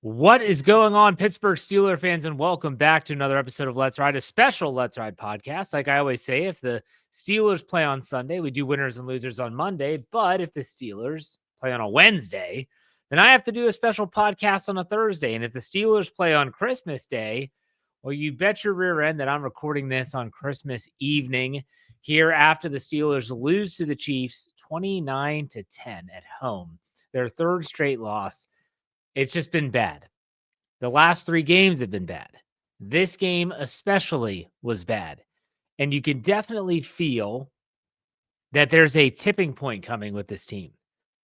What is going on, Pittsburgh Steelers fans, and welcome back to another episode of Let's Ride, a special Let's Ride podcast. Like I always say, if the Steelers play on Sunday, we do winners and losers on Monday. But if the Steelers play on a Wednesday, then I have to do a special podcast on a Thursday. And if the Steelers play on Christmas Day, well, you bet your rear end that I'm recording this on Christmas evening here after the Steelers lose to the Chiefs 29-10 at home, their third straight loss. It's just been bad. The last three games have been bad. This game especially was bad. And you can definitely feel that there's a tipping point coming with this team.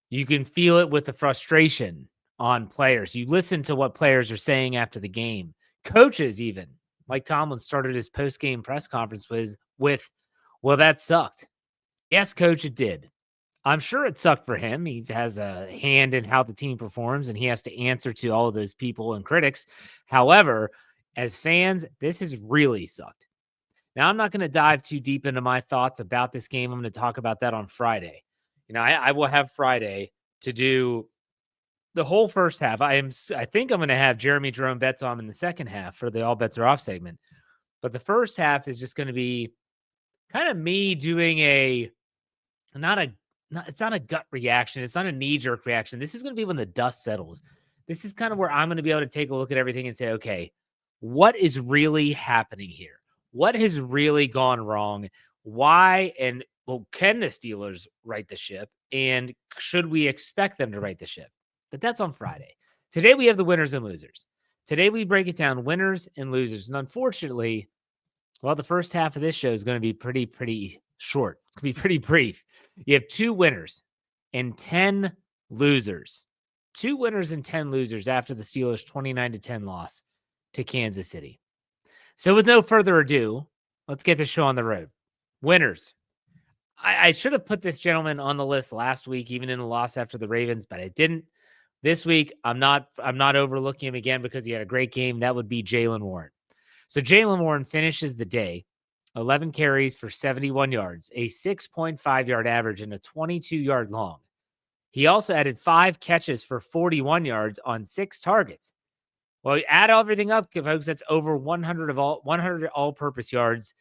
You can feel it with the frustration on players. You listen to what players are saying after the game. Coaches even. Mike Tomlin started his post-game press conference with, well, that sucked. Yes, coach, it did. I'm sure it sucked for him. He has a hand in how the team performs, and he has to answer to all of those people and critics. However, as fans, this has really sucked. Now, I'm not going to dive too deep into my thoughts about this game. I'm going to talk about that on Friday. I will have Friday to do the whole first half. I think I'm going to have Jeremy Jerome Betts on in the second half for the All Bets Are Off segment. But the first half is just going to be kind of me doing it's not a gut reaction. It's not a knee-jerk reaction. This is going to be when the dust settles. This is kind of where I'm going to be able to take a look at everything and say, okay, what is really happening here? What has really gone wrong? Why? And can the Steelers right the ship? And should we expect them to right the ship? But that's on Friday. Today we have the winners and losers. Today we break it down, winners and losers. And unfortunately, well, the first half of this show is going to be pretty short. It's going to be pretty brief. You have two winners and 10 losers. Two winners and 10 losers after the Steelers' 29-10 loss to Kansas City. So with no further ado, let's get the show on the road. Winners. I should have put this gentleman on the list last week, even in the loss after the Ravens, but I didn't. This week, I'm not overlooking him again because he had a great game. That would be Jaylen Warren. So Jaylen Warren finishes the day 11 carries for 71 yards, a 6.5-yard average, and a 22-yard long. He also added 5 catches for 41 yards on 6 targets. Well, you add everything up, folks, that's over 100 all-purpose yards.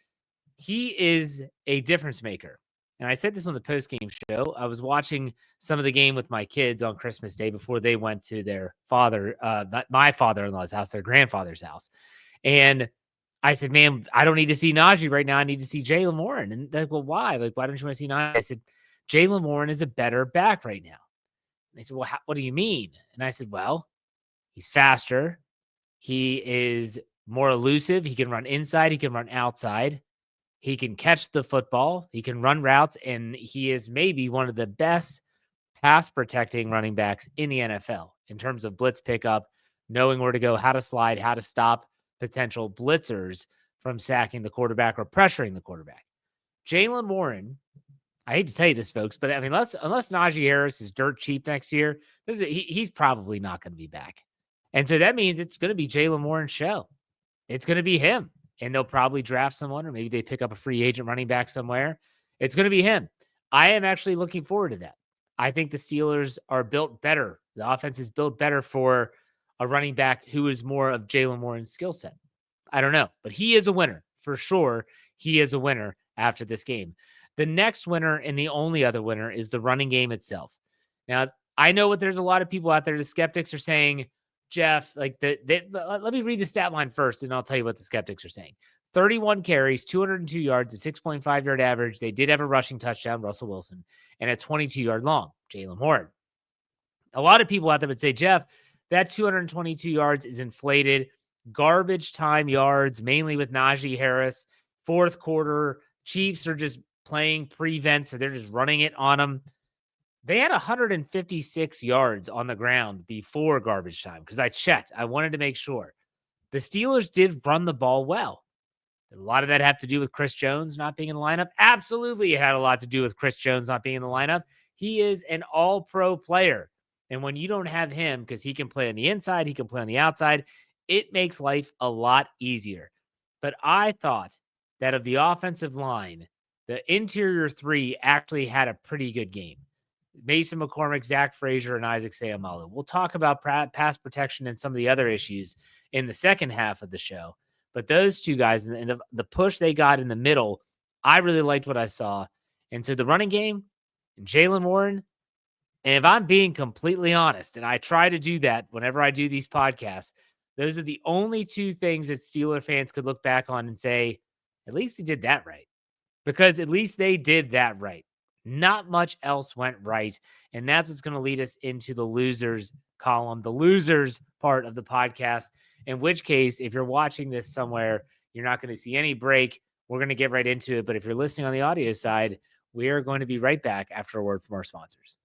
He is a difference maker. And I said this on the post-game show. I was watching some of the game with my kids on Christmas Day before they went to their my father-in-law's house, their grandfather's house. And I said, man, I don't need to see Najee right now. I need to see Jaylen Warren. And they're like, well, why? Like, why don't you want to see Najee? I said, Jaylen Warren is a better back right now. And they said, well, what do you mean? And I said, well, he's faster. He is more elusive. He can run inside. He can run outside. He can catch the football. He can run routes. And he is maybe one of the best pass protecting running backs in the NFL in terms of blitz pickup, knowing where to go, how to slide, how to stop potential blitzers from sacking the quarterback or pressuring the quarterback. Jaylen Warren, I hate to tell you this, folks, but I mean, unless Najee Harris is dirt cheap next year, he's probably not going to be back. And so that means it's going to be Jaylen Warren's show. It's going to be him. And they'll probably draft someone, or maybe they pick up a free agent running back somewhere. It's going to be him. I am actually looking forward to that. I think the Steelers are built better. The offense is built better for a running back who is more of Jaylen Warren's skill set. I don't know, but he is a winner for sure. He is a winner after this game. The next winner and the only other winner is the running game itself. Now, I know what there's a lot of people out there. The skeptics are saying, Jeff, like let me read the stat line first, and I'll tell you what the skeptics are saying. 31 carries, 202 yards, a 6.5-yard average. They did have a rushing touchdown, Russell Wilson, and a 22-yard long, Jaylen Warren. A lot of people out there would say, Jeff, that 222 yards is inflated. Garbage time yards, mainly with Najee Harris. Fourth quarter, Chiefs are just playing prevent, so they're just running it on them. They had 156 yards on the ground before garbage time because I checked. I wanted to make sure. The Steelers did run the ball well. Did a lot of that have to do with Chris Jones not being in the lineup? Absolutely, it had a lot to do with Chris Jones not being in the lineup. He is an all-pro player. And when you don't have him, because he can play on the inside, he can play on the outside, it makes life a lot easier. But I thought that of the offensive line, the interior three actually had a pretty good game. Mason McCormick, Zach Frazier, and Isaac Seumalo. We'll talk about pass protection and some of the other issues in the second half of the show. But those two guys and the push they got in the middle, I really liked what I saw. And so the running game, Jaylen Warren, and if I'm being completely honest, and I try to do that whenever I do these podcasts, those are the only two things that Steeler fans could look back on and say, at least he did that right. Because at least they did that right. Not much else went right. And that's what's going to lead us into the losers column, the losers part of the podcast. In which case, if you're watching this somewhere, you're not going to see any break. We're going to get right into it. But if you're listening on the audio side, we are going to be right back after a word from our sponsors.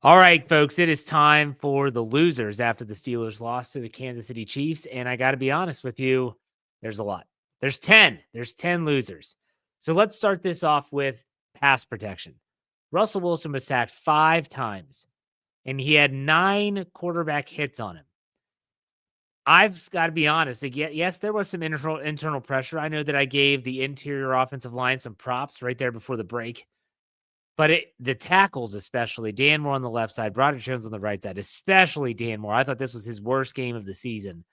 All right, folks, it is time for the losers after the Steelers lost to the Kansas City Chiefs. And I got to be honest with you, there's a lot. There's 10. There's 10 losers. So let's start this off with pass protection. Russell Wilson was sacked 5 times, and he had 9 quarterback hits on him. I've got to be honest. Yes, there was some internal pressure. I know that I gave the interior offensive line some props right there before the break. But the tackles, especially Dan Moore on the left side, Broderick Jones on the right side, especially Dan Moore. I thought this was his worst game of the season.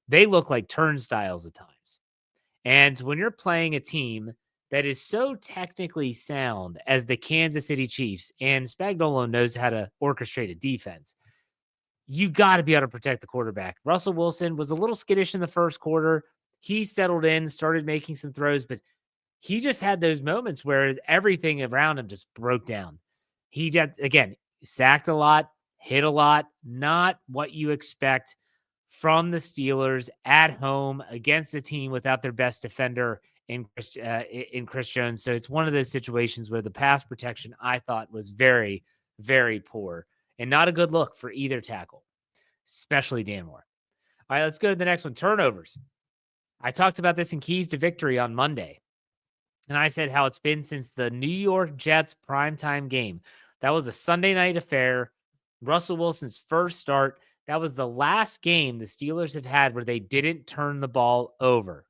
They look like turnstiles at times. And when you're playing a team that is so technically sound as the Kansas City Chiefs, and Spagnuolo knows how to orchestrate a defense, you got to be able to protect the quarterback. Russell Wilson was a little skittish in the first quarter. He settled in, started making some throws, but he just had those moments where everything around him just broke down. He just, again, sacked a lot, hit a lot, not what you expect from the Steelers at home against a team without their best defender in Chris Jones. So it's one of those situations where the pass protection, I thought, was very, very poor and not a good look for either tackle, especially Dan Moore. All right, let's go to the next one. Turnovers. I talked about this in Keys to Victory on Monday. And I said how it's been since the New York Jets primetime game. That was a Sunday night affair. Russell Wilson's first start. That was the last game the Steelers have had where they didn't turn the ball over.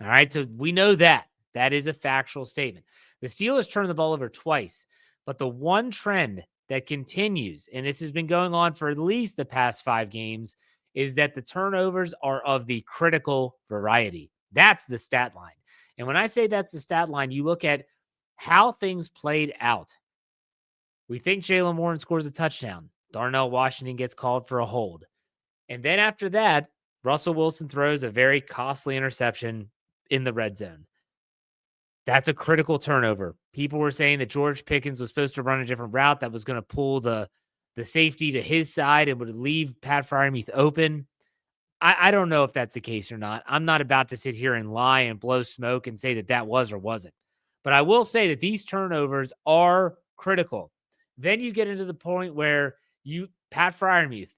All right, so we know that. That is a factual statement. The Steelers turned the ball over twice, but the one trend that continues, and this has been going on for at least the past 5 games, is that the turnovers are of the critical variety. That's the stat line. And when I say that's the stat line, you look at how things played out. We think Jaylen Warren scores a touchdown. Darnell Washington gets called for a hold. And then after that, Russell Wilson throws a very costly interception in the red zone. That's a critical turnover. People were saying that George Pickens was supposed to run a different route that was going to pull the safety to his side and would leave Pat Freiermuth open. I don't know if that's the case or not. I'm not about to sit here and lie and blow smoke and say that that was or wasn't. But I will say that these turnovers are critical. Then you get into the point where Pat Freiermuth,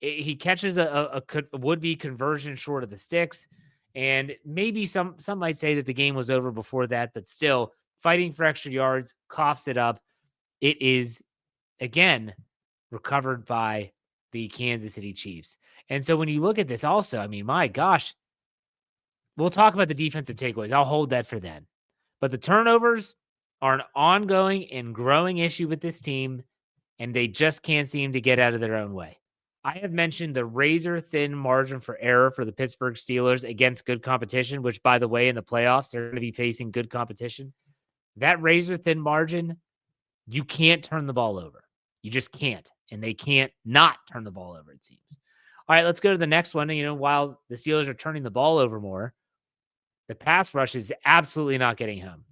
he catches a would-be conversion short of the sticks. And maybe some might say that the game was over before that, but still fighting for extra yards, coughs it up. It is, again, recovered by the Kansas City Chiefs. And so when you look at this also, I mean, my gosh, we'll talk about the defensive takeaways. I'll hold that for then. But the turnovers are an ongoing and growing issue with this team, and they just can't seem to get out of their own way. I have mentioned the razor-thin margin for error for the Pittsburgh Steelers against good competition, which, by the way, in the playoffs, they're going to be facing good competition. That razor-thin margin, you can't turn the ball over. You just can't. And they can't not turn the ball over, it seems. All right, let's go to the next one. You know, while the Steelers are turning the ball over more, the pass rush is absolutely not getting home.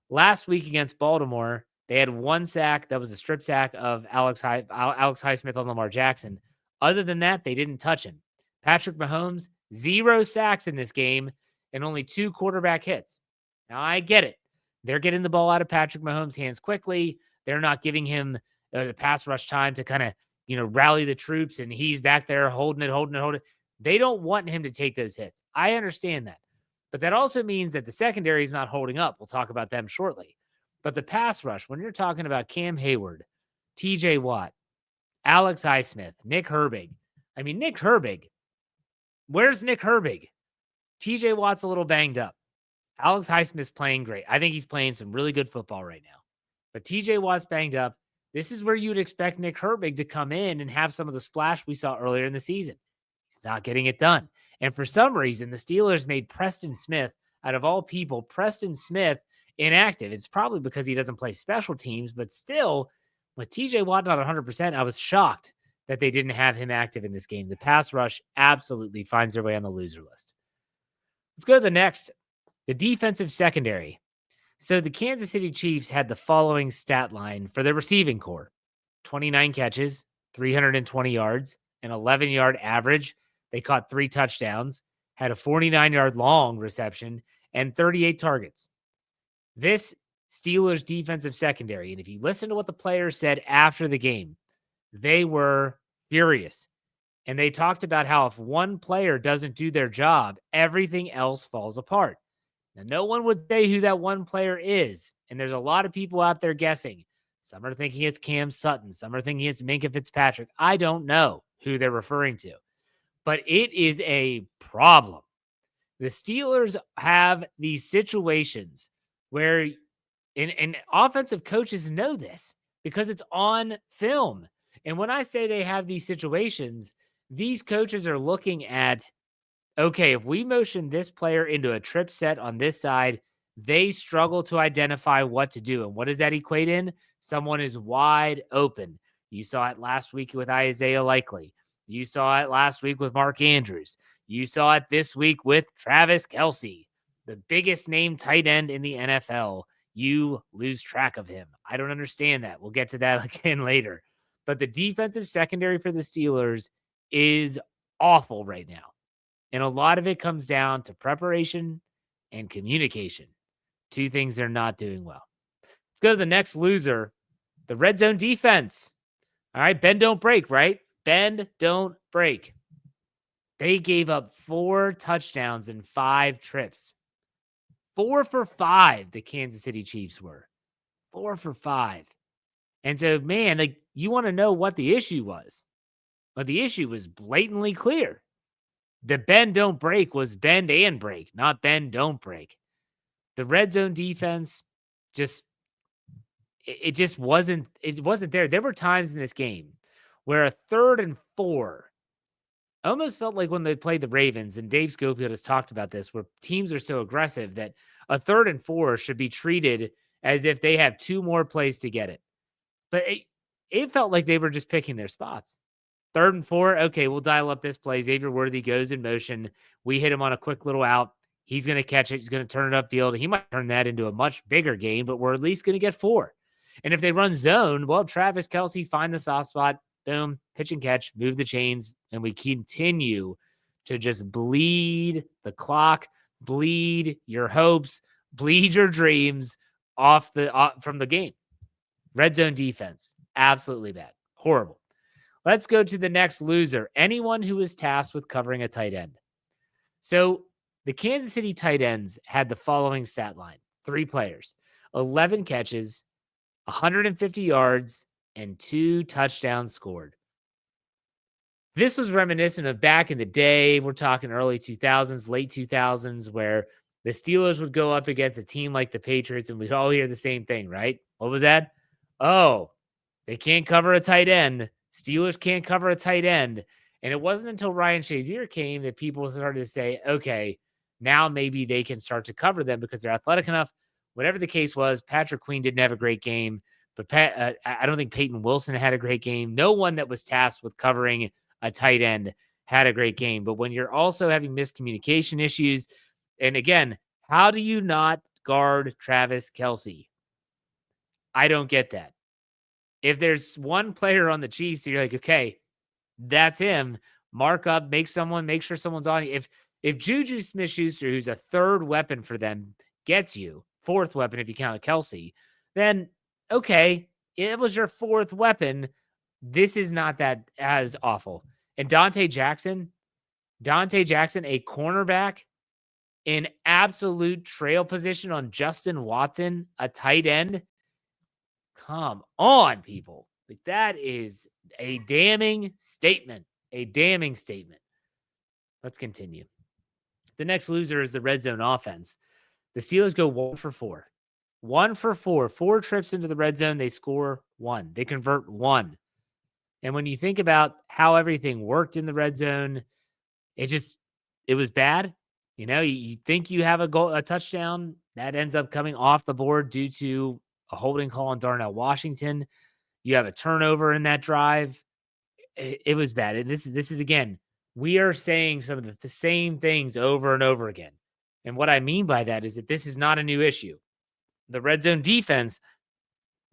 Last week against Baltimore, they had 1 sack. That was a strip sack of Alex Highsmith on Lamar Jackson. Other than that, they didn't touch him. Patrick Mahomes, 0 sacks in this game and only 2 quarterback hits. Now, I get it. They're getting the ball out of Patrick Mahomes' hands quickly. They're not giving him the pass rush time to kind of, rally the troops, and he's back there holding it. They don't want him to take those hits. I understand that. But that also means that the secondary is not holding up. We'll talk about them shortly. But the pass rush, when you're talking about Cam Hayward, TJ Watt, Alex Highsmith, Nick Herbig. I mean, Nick Herbig. Where's Nick Herbig? TJ Watt's a little banged up. Alex Highsmith's playing great. I think he's playing some really good football right now. But TJ Watt's banged up. This is where you'd expect Nick Herbig to come in and have some of the splash we saw earlier in the season. He's not getting it done. And for some reason, the Steelers made Preston Smith, out of all people, Preston Smith inactive. It's probably because he doesn't play special teams, but still, with TJ Watt not 100%, I was shocked that they didn't have him active in this game. The pass rush absolutely finds their way on the loser list. Let's go to the next, the defensive secondary. So the Kansas City Chiefs had the following stat line for their receiving core: 29 catches, 320 yards, an 11-yard average. They caught 3 touchdowns, had a 49-yard long reception, and 38 targets. This Steelers defensive secondary, and if you listen to what the players said after the game, they were furious. And they talked about how if one player doesn't do their job, everything else falls apart. Now, no one would say who that one player is, and there's a lot of people out there guessing. Some are thinking it's Cam Sutton. Some are thinking it's Minkah Fitzpatrick. I don't know who they're referring to, but it is a problem. The Steelers have these situations where, and offensive coaches know this because it's on film. And when I say they have these situations, these coaches are looking at, okay, if we motion this player into a trip set on this side, they struggle to identify what to do. And what does that equate in? Someone is wide open. You saw it last week with Isaiah Likely. You saw it last week with Mark Andrews. You saw it this week with Travis Kelce, the biggest name tight end in the NFL. You lose track of him. I don't understand that. We'll get to that again later. But the defensive secondary for the Steelers is awful right now. And a lot of it comes down to preparation and communication. 2 things they're not doing well. Let's go to the next loser, the red zone defense. All right, bend, don't break, right? Bend, don't break. They gave up 4 touchdowns in 5 trips. 4 for 5, the Kansas City Chiefs were. 4 for 5. And so, man, like, you want to know what the issue was. Well, the issue was blatantly clear. The bend, don't break was bend and break, not bend, don't break. The red zone defense it just wasn't there. There were times in this game where a 3rd and 4 almost felt like when they played the Ravens, and Dave Schofield has talked about this, where teams are so aggressive that a 3rd and 4 should be treated as if they have 2 more plays to get it. But it felt like they were just picking their spots. 3rd and 4, okay, we'll dial up this play. Xavier Worthy goes in motion. We hit him on a quick little out. He's going to catch it. He's going to turn it upfield. He might turn that into a much bigger game, but we're at least going to get 4. And if they run zone, well, Travis Kelce, find the soft spot, boom, pitch and catch, move the chains, and we continue to just bleed the clock, bleed your hopes, bleed your dreams from the game. Red zone defense, absolutely bad, horrible. Let's go to the next loser, anyone who is tasked with covering a tight end. So the Kansas City tight ends had the following stat line: 3 players, 11 catches, 150 yards, and 2 touchdowns scored. This was reminiscent of back in the day. We're talking early 2000s, late 2000s, where the Steelers would go up against a team like the Patriots, and we'd all hear the same thing, right? What was that? Oh, they can't cover a tight end. Steelers can't cover a tight end. And it wasn't until Ryan Shazier came that people started to say, okay, now maybe they can start to cover them because they're athletic enough. Whatever the case was, Patrick Queen didn't have a great game, but I don't think Peyton Wilson had a great game. No one that was tasked with covering a tight end had a great game. But when you're also having miscommunication issues, and again, how do you not guard Travis Kelce? I don't get that. If there's one player on the Chiefs, you're like, okay, that's him. Mark up, make sure someone's on you. If Juju Smith-Schuster, who's a 3rd weapon for them, gets you, 4th weapon if you count Kelce, then okay, it was your 4th weapon. This is not that as awful. And Dante Jackson, a cornerback in absolute trail position on Justin Watson, a tight end. Come on, people. Like, that is a damning statement. A damning statement. Let's continue. The next loser is the red zone offense. The Steelers go 1-for-4. 1-for-4. 4 trips into the red zone. They score 1. They convert 1. And when you think about how everything worked in the red zone, it was bad. You think you have a touchdown that ends up coming off the board due to a holding call on Darnell Washington. You have a turnover in that drive. It was bad. And this is again, we are saying some of the same things over and over again. And what I mean by that is that this is not a new issue. The red zone defense,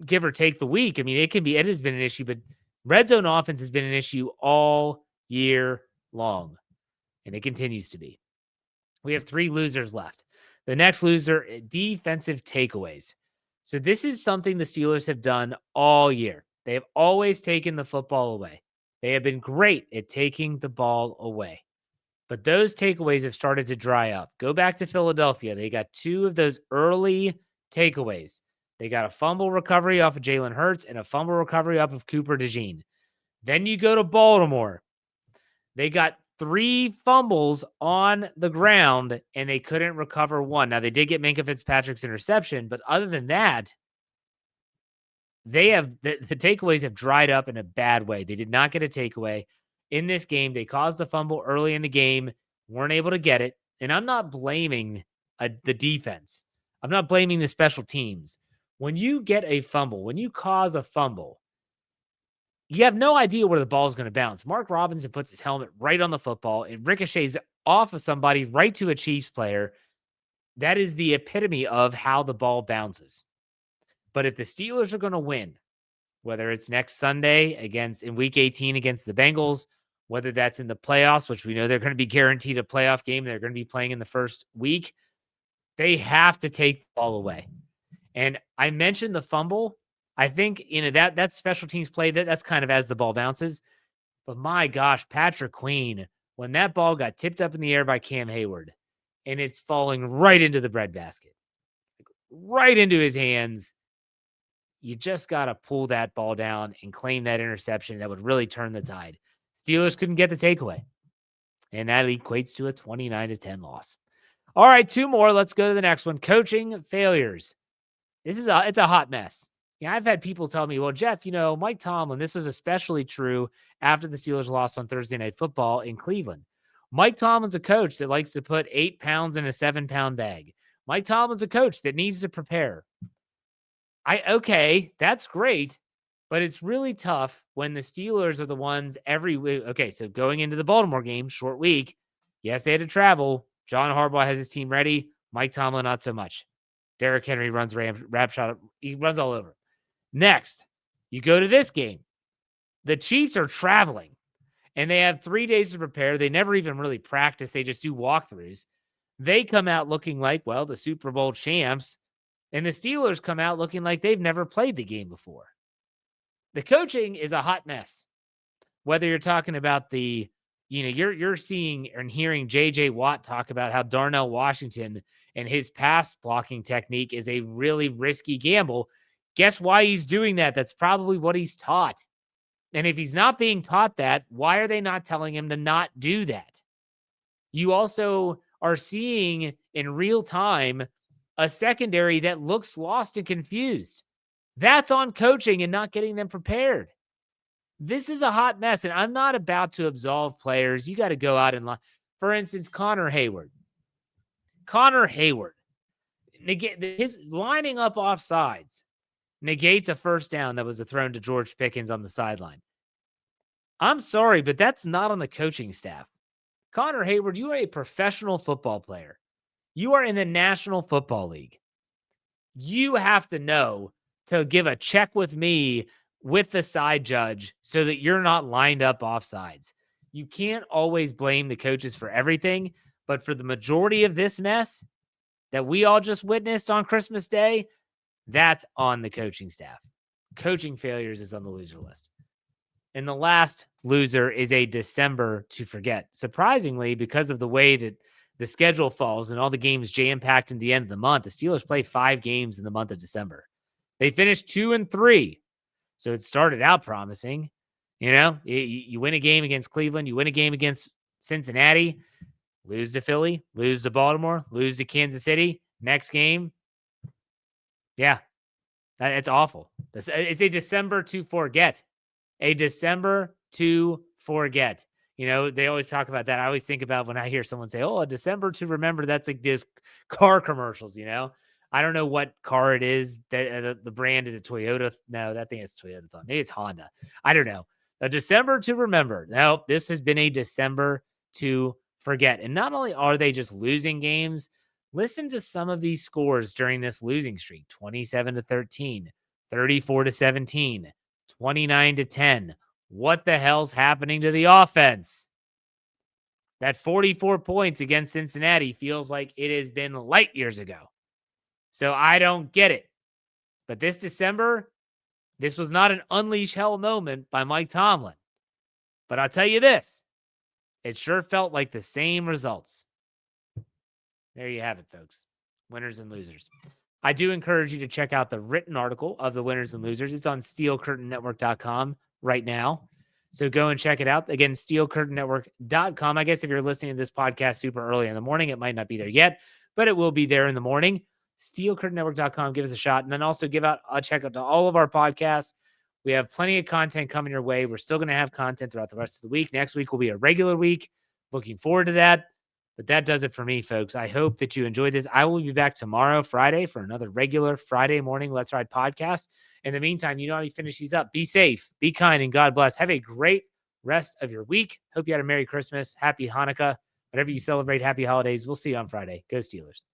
give or take the week, I mean, it has been an issue, but red zone offense has been an issue all year long, and it continues to be. We have 3 losers left. The next loser, defensive takeaways. So this is something the Steelers have done all year. They have always taken the football away. They have been great at taking the ball away. But those takeaways have started to dry up. Go back to Philadelphia. They got 2 of those early takeaways. They got a fumble recovery off of Jalen Hurts and a fumble recovery off of Cooper DeJean. Then you go to Baltimore. They got 3 fumbles on the ground, and they couldn't recover 1. Now, they did get Minkah Fitzpatrick's interception, but other than that, the takeaways have dried up in a bad way. They did not get a takeaway in this game. They caused a fumble early in the game, weren't able to get it. And I'm not blaming the defense. I'm not blaming the special teams. When you get a fumble, when you cause a fumble, you have no idea where the ball is going to bounce. Mark Robinson puts his helmet right on the football. It ricochets off of somebody right to a Chiefs player. That is the epitome of how the ball bounces. But if the Steelers are going to win, whether it's next Sunday in Week 18 against the Bengals, whether that's in the playoffs, which we know they're going to be guaranteed a playoff game, they're going to be playing in the first week, they have to take the ball away. And I mentioned the fumble. I think that special teams play that's kind of as the ball bounces. But my gosh, Patrick Queen, when that ball got tipped up in the air by Cam Hayward, and it's falling right into the breadbasket, right into his hands, you just got to pull that ball down and claim that interception. That would really turn the tide. Steelers couldn't get the takeaway, and that equates to a 29-10 loss. All right, 2 more. Let's go to the next one. Coaching failures. It's a hot mess. Yeah, I've had people tell me, well, Jeff, Mike Tomlin, this was especially true after the Steelers lost on Thursday Night Football in Cleveland. Mike Tomlin's a coach that likes to put 8 pounds in a 7-pound bag. Mike Tomlin's a coach that needs to prepare. Okay, that's great, but it's really tough when the Steelers are the ones every week. Okay, so going into the Baltimore game, short week, yes, they had to travel. John Harbaugh has his team ready. Mike Tomlin, not so much. Derrick Henry runs rap shot. He runs all over. Next, you go to this game. The Chiefs are traveling, and they have 3 days to prepare. They never even really practice. They just do walkthroughs. They come out looking like, the Super Bowl champs, and the Steelers come out looking like they've never played the game before. The coaching is a hot mess. Whether you're talking about you're seeing and hearing J.J. Watt talk about how Darnell Washington and his pass blocking technique is a really risky gamble. Guess why he's doing that? That's probably what he's taught. And if he's not being taught that, why are they not telling him to not do that? You also are seeing in real time a secondary that looks lost and confused. That's on coaching and not getting them prepared. This is a hot mess, and I'm not about to absolve players. You got to go out and, for instance, Connor Hayward. His lining up offsides negates a first down that was thrown to George Pickens on the sideline. I'm sorry, but that's not on the coaching staff. Connor Hayward, you are a professional football player. You are in the National Football League. You have to know to give a check with me with the side judge so that you're not lined up offsides. You can't always blame the coaches for everything, but for the majority of this mess that we all just witnessed on Christmas Day, that's on the coaching staff. Coaching failures is on the loser list. And the last loser is a December to forget. Surprisingly, because of the way that the schedule falls and all the games jam-packed in the end of the month, the Steelers play 5 games in the month of December. They finished 2-3. So it started out promising. You win a game against Cleveland, you win a game against Cincinnati, lose to Philly, lose to Baltimore, lose to Kansas City. Next game. Yeah, it's awful. It's a December to forget. A December to forget. You know, they always talk about that. I always think about when I hear someone say, "Oh, a December to remember." That's like this car commercials. You know, I don't know what car it is. That the brand is a Toyota. No, that thing is Toyota. Maybe it's Honda. I don't know. A December to remember. No, this has been a December to forget. And not only are they just losing games, listen to some of these scores during this losing streak: 27-13, 34-17. 29-10. What the hell's happening to the offense? That 44 points against Cincinnati feels like it has been light years ago. So I don't get it. But this December, this was not an unleash hell moment by Mike Tomlin. But I'll tell you this, it sure felt like the same results. There you have it, folks. Winners and losers. I do encourage you to check out the written article of the winners and losers. It's on steelcurtainnetwork.com right now. So go and check it out. Again, steelcurtainnetwork.com. I guess if you're listening to this podcast super early in the morning, it might not be there yet, but it will be there in the morning. Steelcurtainnetwork.com. Give us a shot. And then also give out a check out to all of our podcasts. We have plenty of content coming your way. We're still going to have content throughout the rest of the week. Next week will be a regular week. Looking forward to that. But that does it for me, folks. I hope that you enjoyed this. I will be back tomorrow, Friday, for another regular Friday morning Let's Ride podcast. In the meantime, you know how you finish these up. Be safe, be kind, and God bless. Have a great rest of your week. Hope you had a Merry Christmas, Happy Hanukkah, whatever you celebrate, Happy Holidays. We'll see you on Friday. Go Steelers.